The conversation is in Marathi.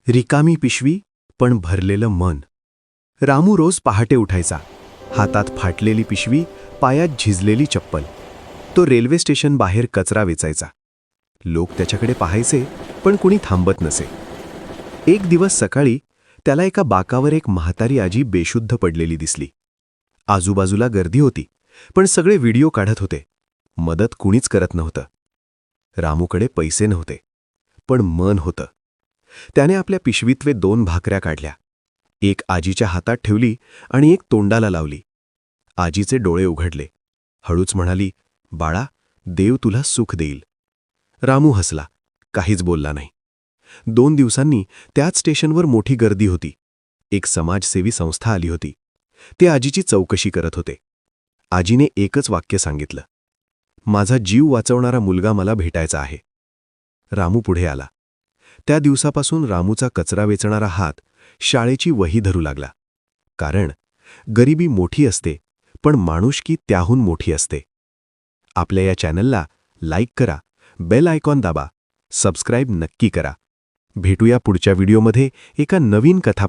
रिकामी पिशवी पण भरलेलं मन. रामू रोज पहाटे उठायचा. हातात फाटलेली पिशवी, पायात झिजलेली चप्पल. तो रेल्वे स्टेशन बाहेर कचरा वेचायचा. लोक त्याच्याकडे पाहायचे, पण कुणी थांबत नसे. एक दिवस सकाळी त्याला एका बाकावर एक म्हातारी आजी बेशुद्ध पडलेली दिसली. आजूबाजूला गर्दी होती, पण सगळे व्हिडिओ काढत होते. मदत कुणीच करत नव्हतं. रामूकडे पैसे नव्हते, पण मन होतं. त्याने आपल्या पिशवीतले 2 भाकऱ्या काढल्या. एक आजीच्या हातात ठेवली आणि एक तोंडाला लावली. आजीचे डोळे उघडले. हळूच म्हणाली, "बाळा, देव तुला सुख देईल." रामू हसला, काहीच बोलला नाही. 2 दिवसांनी त्याच स्टेशनवर मोठी गर्दी होती. एक समाजसेवी संस्था आली होती. ते आजीची चौकशी करत होते. आजीने एकच वाक्य सांगितलं, "माझा जीव वाचवणारा मुलगा मला भेटायचा आहे." रामू पुढे आला. त्या दिवसापासून रामूचा कचरा वेचणारा हात शाळेची वही धरू लागला. कारण गरिबी मोठी असते, पण माणुसकी त्याहून मोठी असते. आपल्या या चॅनलला लाईक करा, बेल आयकॉन दाबा, सबस्क्राईब नक्की करा. भेटूया पुढच्या व्हिडिओमध्ये एका नवीन कथा